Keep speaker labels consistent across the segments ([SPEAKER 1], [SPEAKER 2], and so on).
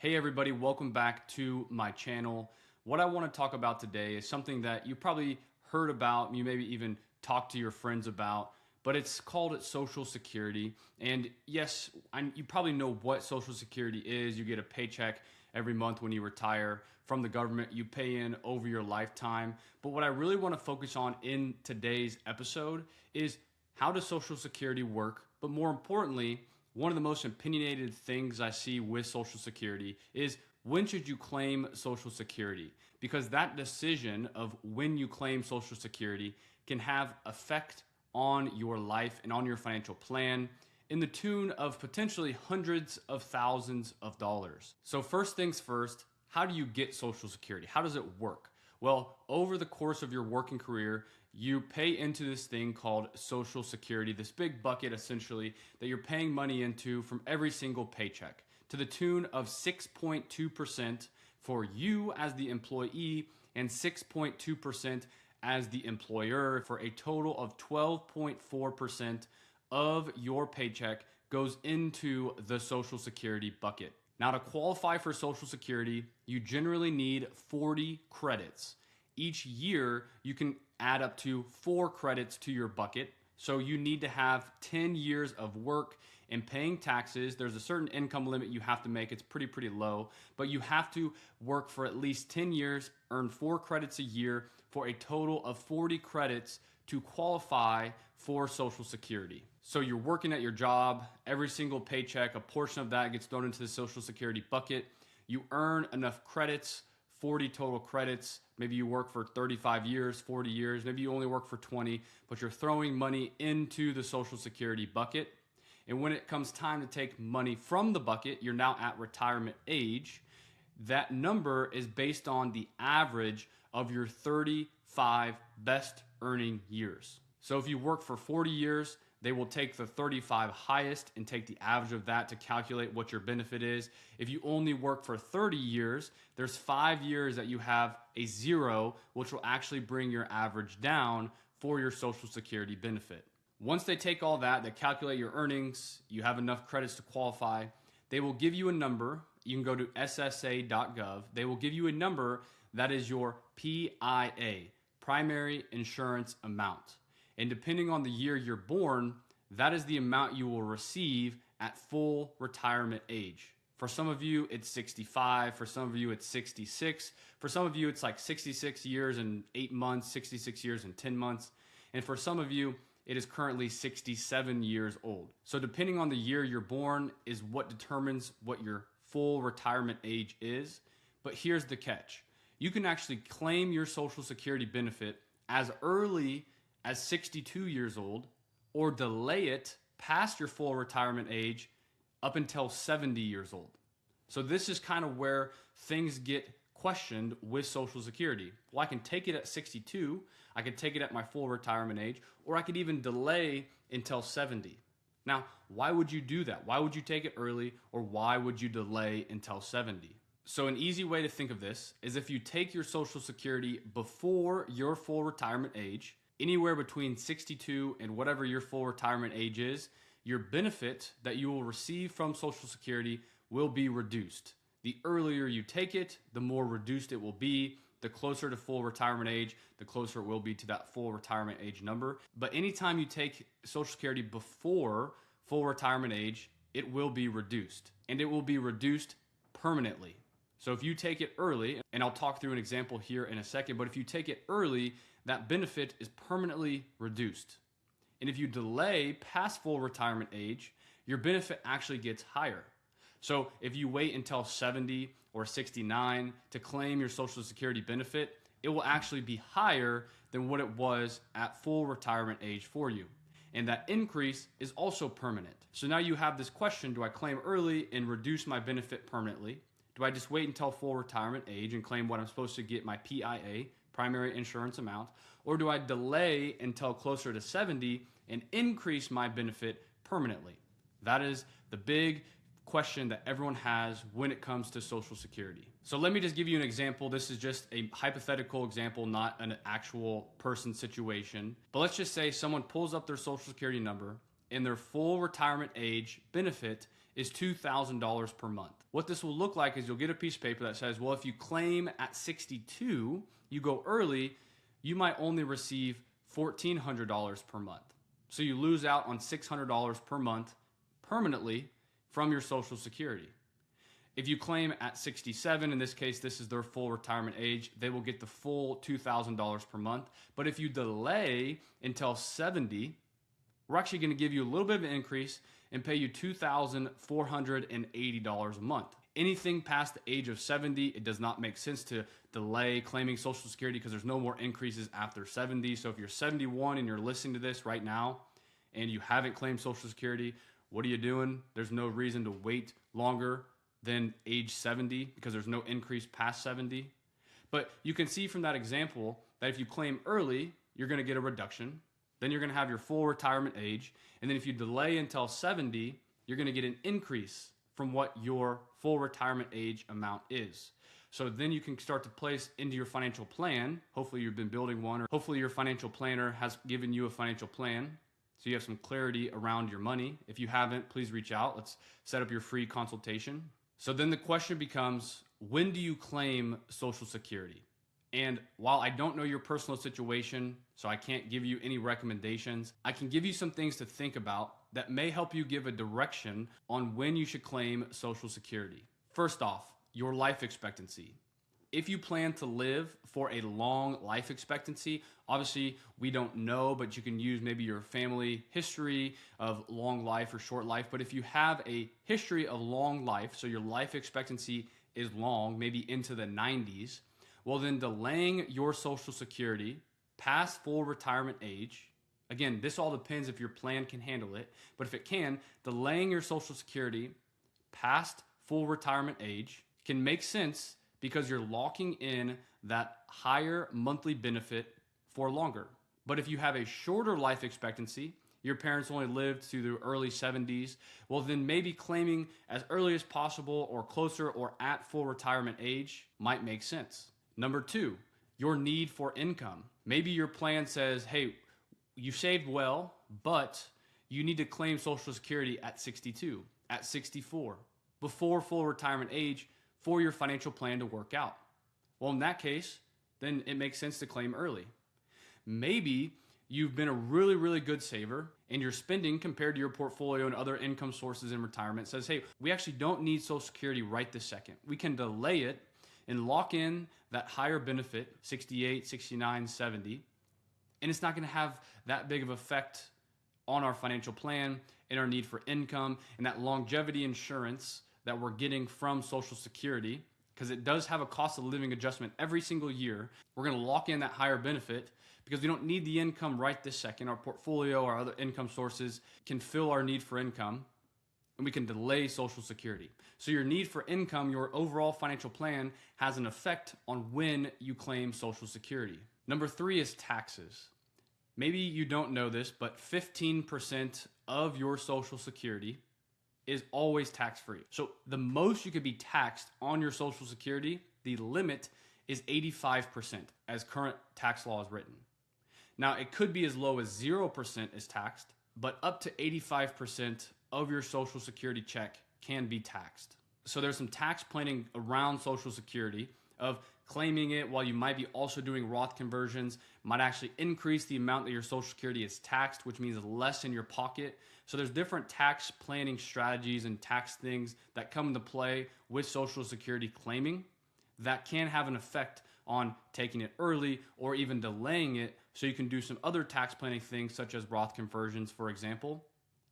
[SPEAKER 1] Hey everybody, welcome back to my channel. What I want to talk about today is something that you probably heard about, you maybe even talked to your friends about, but it's called Social Security. And yes, you probably know what Social Security is. You get a paycheck every month when you retire from the government. You pay in over your lifetime. But what I really want to focus on in today's episode is how does Social Security work? But more importantly, one of the most opinionated things I see with Social Security is when should you claim Social Security? Because that decision of when you claim Social Security can have effect on your life and on your financial plan in the tune of potentially hundreds of thousands of dollars. So first things first, how do you get Social Security? How does it work? Well, over the course of your working career, you pay into this thing called Social Security, this big bucket essentially that you're paying money into from every single paycheck to the tune of 6.2% for you as the employee and 6.2% as the employer, for a total of 12.4% of your paycheck goes into the Social Security bucket. Now, to qualify for Social Security, you generally need 40 credits. Each year, you can add up to 4 credits to your bucket. So you need to have 10 years of work and paying taxes. There's a certain income limit you have to make. It's pretty low, but you have to work for at least 10 years, earn 4 credits a year for a total of 40 credits to qualify for Social Security. So you're working at your job, every single paycheck, a portion of that gets thrown into the Social Security bucket. You earn enough credits, 40 total credits. Maybe you work for 35 years, 40 years, maybe you only work for 20, but you're throwing money into the Social Security bucket. And when it comes time to take money from the bucket, you're now at retirement age. That number is based on the average of your 35 best earning years. So if you work for 40 years, they will take the 35 highest and take the average of that to calculate what your benefit is. If you only work for 30 years, there's 5 years that you have a 0, which will actually bring your average down for your Social Security benefit. Once they take all that, they calculate your earnings, you have enough credits to qualify, they will give you a number. You can go to ssa.gov. They will give you a number that is your PIA, primary insurance amount. And depending on the year you're born, that is the amount you will receive at full retirement age. For some of you, it's 65. For some of you, it's 66. For some of you, it's like 66 years and 8 months, 66 years and 10 months. And for some of you, it is currently 67 years old. So depending on the year you're born is what determines what your full retirement age is. But here's the catch. You can actually claim your Social Security benefit as early as 62 years old, or delay it past your full retirement age up until 70 years old. So this is kind of where things get questioned with Social Security. Well, I can take it at 62, I could take it at my full retirement age, or I could even delay until 70. Now, why would you do that? Why would you take it early, or why would you delay until 70? So an easy way to think of this is if you take your Social Security before your full retirement age, anywhere between 62 and whatever your full retirement age is, your benefit that you will receive from Social Security will be reduced. The earlier you take it, the more reduced it will be. The closer to full retirement age, the closer it will be to that full retirement age number. But anytime you take Social Security before full retirement age, it will be reduced. And it will be reduced permanently. So if you take it early, and I'll talk through an example here in a second, but if you take it early, that benefit is permanently reduced. And if you delay past full retirement age, your benefit actually gets higher. So if you wait until 70 or 69 to claim your Social Security benefit, it will actually be higher than what it was at full retirement age for you. And that increase is also permanent. So now you have this question, do I claim early and reduce my benefit permanently? Do I just wait until full retirement age and claim what I'm supposed to get, my PIA, primary insurance amount, or do I delay until closer to 70 and increase my benefit permanently? That is the big question that everyone has when it comes to Social Security. So let me just give you an example. This is just a hypothetical example, not an actual person situation. But let's just say someone pulls up their Social Security number and their full retirement age benefit is $2,000 per month. What this will look like is you'll get a piece of paper that says, well, if you claim at 62, you go early, you might only receive $1,400 per month. So you lose out on $600 per month permanently from your Social Security. If you claim at 67, in this case, this is their full retirement age, they will get the full $2,000 per month. But if you delay until 70, we're actually going to give you a little bit of an increase and pay you $2,480 a month. Anything past the age of 70, it does not make sense to delay claiming Social Security because there's no more increases after 70. So if you're 71 and you're listening to this right now and you haven't claimed Social Security, what are you doing? There's no reason to wait longer than age 70 because there's no increase past 70. But you can see from that example that if you claim early, you're going to get a reduction. Then you're going to have your full retirement age. And then if you delay until 70, you're going to get an increase from what your full retirement age amount is. So then you can start to place into your financial plan. Hopefully you've been building one, or hopefully your financial planner has given you a financial plan so you have some clarity around your money. If you haven't, please reach out. Let's set up your free consultation. So then the question becomes, when do you claim Social Security? And while I don't know your personal situation, so I can't give you any recommendations, I can give you some things to think about that may help you give a direction on when you should claim Social Security. First off, your life expectancy. If you plan to live for a long life expectancy, obviously we don't know, but you can use maybe your family history of long life or short life. But if you have a history of long life, so your life expectancy is long, maybe into the 90s, well then delaying your Social Security past full retirement age, again, this all depends if your plan can handle it, but if it can, delaying your Social Security past full retirement age can make sense because you're locking in that higher monthly benefit for longer. But if you have a shorter life expectancy, your parents only lived to the early 70s, well then maybe claiming as early as possible or closer or at full retirement age might make sense. Number two, your need for income. Maybe your plan says, hey, you saved well, but you need to claim Social Security at 62, at 64, before full retirement age for your financial plan to work out. Well, in that case, then it makes sense to claim early. Maybe you've been a really, really good saver and your spending compared to your portfolio and other income sources in retirement says, hey, we actually don't need Social Security right this second. We can delay it and lock in that higher benefit, 68, 69, 70, and it's not going to have that big of effect on our financial plan and our need for income and that longevity insurance that we're getting from Social Security, because it does have a cost of living adjustment every single year. We're going to lock in that higher benefit because we don't need the income right this second. Our portfolio, our other income sources can fill our need for income, and we can delay Social Security. So your need for income, your overall financial plan has an effect on when you claim Social Security. Number three is taxes. Maybe you don't know this, but 15% of your Social Security is always tax-free. So the most you could be taxed on your Social Security, the limit is 85% as current tax law is written. Now it could be as low as 0% is taxed, but up to 85% of your Social Security check can be taxed. So there's some tax planning around Social Security of claiming it while you might be also doing Roth conversions, might actually increase the amount that your Social Security is taxed, which means less in your pocket. So there's different tax planning strategies and tax things that come into play with Social Security claiming that can have an effect on taking it early or even delaying it, so you can do some other tax planning things such as Roth conversions, for example,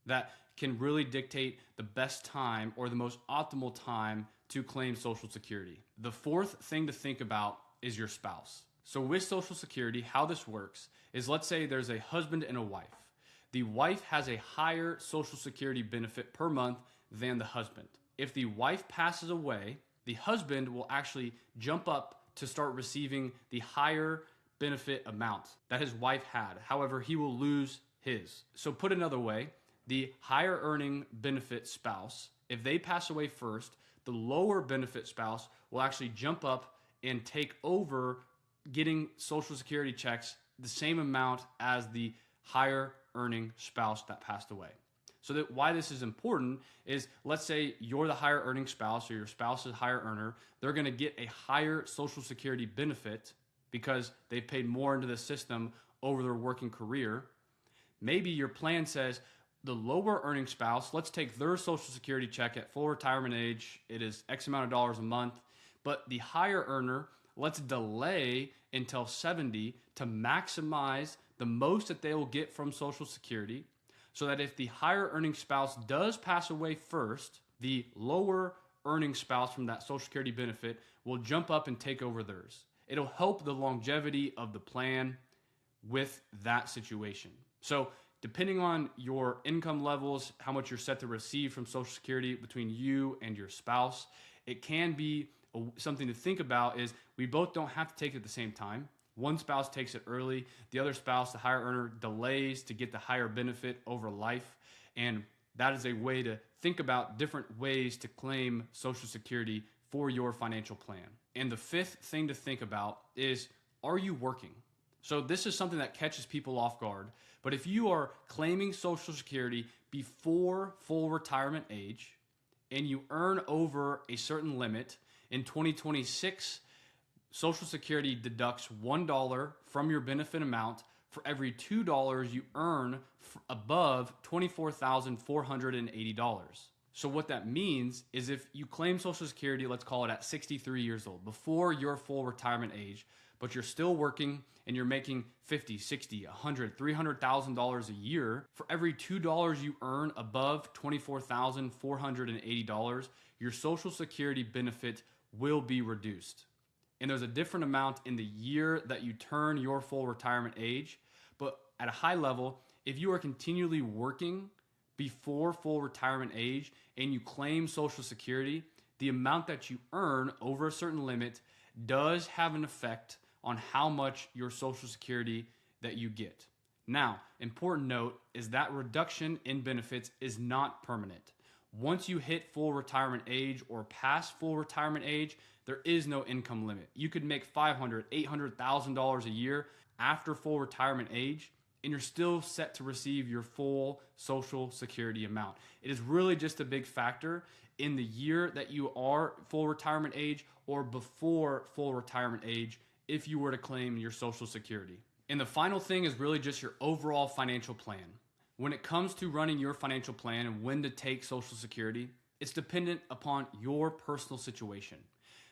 [SPEAKER 1] that can really dictate the best time or the most optimal time to claim Social Security. The fourth thing to think about is your spouse. So with Social Security, how this works is, let's say there's a husband and a wife. The wife has a higher Social Security benefit per month than the husband. If the wife passes away, the husband will actually jump up to start receiving the higher benefit amount that his wife had. However, he will lose his. So put another way, the higher earning benefit spouse, if they pass away first, the lower benefit spouse will actually jump up and take over getting Social Security checks the same amount as the higher earning spouse that passed away. So that why this is important is, let's say you're the higher earning spouse or your spouse is a higher earner, they're going to get a higher Social Security benefit because they've paid more into the system over their working career. Maybe your plan says the lower earning spouse, let's take their Social Security check at full retirement age. It is X amount of dollars a month. But the higher earner, let's delay until 70 to maximize the most that they will get from Social Security, so that if the higher earning spouse does pass away first, the lower earning spouse from that Social Security benefit will jump up and take over theirs. It'll help the longevity of the plan with that situation. So depending on your income levels, how much you're set to receive from Social Security between you and your spouse, it can be something to think about. Is we both don't have to take it at the same time. One spouse takes it early. The other spouse, the higher earner, delays to get the higher benefit over life. And that is a way to think about different ways to claim Social Security for your financial plan. And the fifth thing to think about is, are you working? So this is something that catches people off guard. But if you are claiming Social Security before full retirement age and you earn over a certain limit, in 2026, Social Security deducts $1 from your benefit amount for every $2 you earn above $24,480. So what that means is if you claim Social Security, let's call it at 63 years old, before your full retirement age, but you're still working and you're making $50, $60, $100, $300,000 a year, for every $2 you earn above $24,480, your Social Security benefit will be reduced. And there's a different amount in the year that you turn your full retirement age. But at a high level, if you are continually working before full retirement age and you claim Social Security, the amount that you earn over a certain limit does have an effect on how much your Social Security that you get. Now, important note is that reduction in benefits is not permanent. Once you hit full retirement age or past full retirement age, there is no income limit. You could make $500,000, $800,000 a year after full retirement age, and you're still set to receive your full Social Security amount. It is really just a big factor in the year that you are full retirement age or before full retirement age if you were to claim your Social Security. And the final thing is really just your overall financial plan. When it comes to running your financial plan and when to take Social Security, it's dependent upon your personal situation.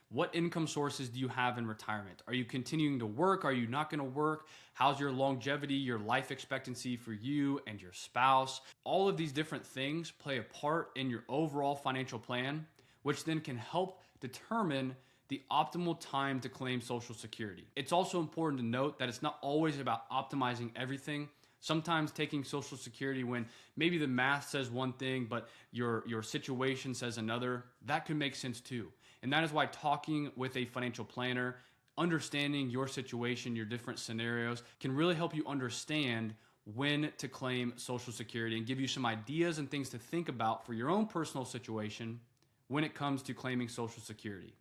[SPEAKER 1] What income sources do you have in retirement? Are you continuing to work? Are you not going to work? How's your longevity, your life expectancy for you and your spouse? All of these different things play a part in your overall financial plan, which then can help determine the optimal time to claim Social Security. It's also important to note that it's not always about optimizing everything. Sometimes taking Social Security when maybe the math says one thing, but your situation says another, that could make sense too. And that is why talking with a financial planner, understanding your situation, your different scenarios, can really help you understand when to claim Social Security and give you some ideas and things to think about for your own personal situation when it comes to claiming Social Security.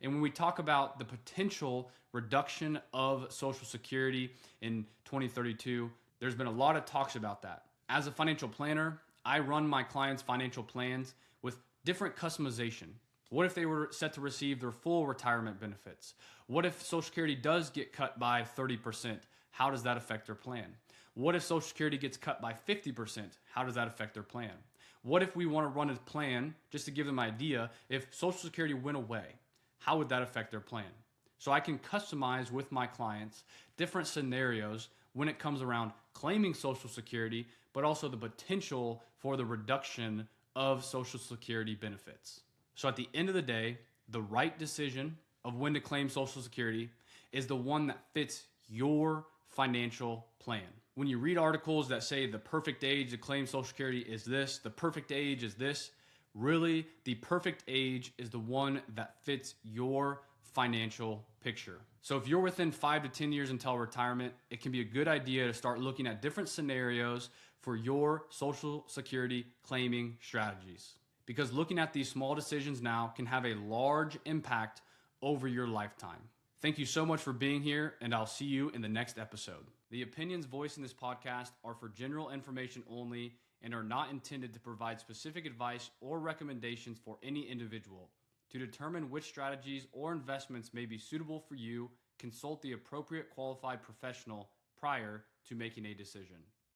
[SPEAKER 1] And when we talk about the potential reduction of Social Security in 2032, there's been a lot of talks about that. As a financial planner, I run my clients' financial plans with different customization. What if they were set to receive their full retirement benefits? What if Social Security does get cut by 30%? How does that affect their plan? What if Social Security gets cut by 50%? How does that affect their plan? What if we want to run a plan, just to give them an idea, if Social Security went away, how would that affect their plan? So I can customize with my clients different scenarios when it comes around claiming Social Security, but also the potential for the reduction of Social Security benefits. So at the end of the day, the right decision of when to claim Social Security is the one that fits your financial plan. When you read articles that say the perfect age to claim Social Security is this, the perfect age is this, really the perfect age is the one that fits your financial picture. So if you're within 5 to 10 years until retirement, it can be a good idea to start looking at different scenarios for your Social Security claiming strategies. Because looking at these small decisions now can have a large impact over your lifetime. Thank you so much for being here, and I'll see you in the next episode. The opinions voiced in this podcast are for general information only and are not intended to provide specific advice or recommendations for any individual. To determine which strategies or investments may be suitable for you, consult the appropriate qualified professional prior to making a decision.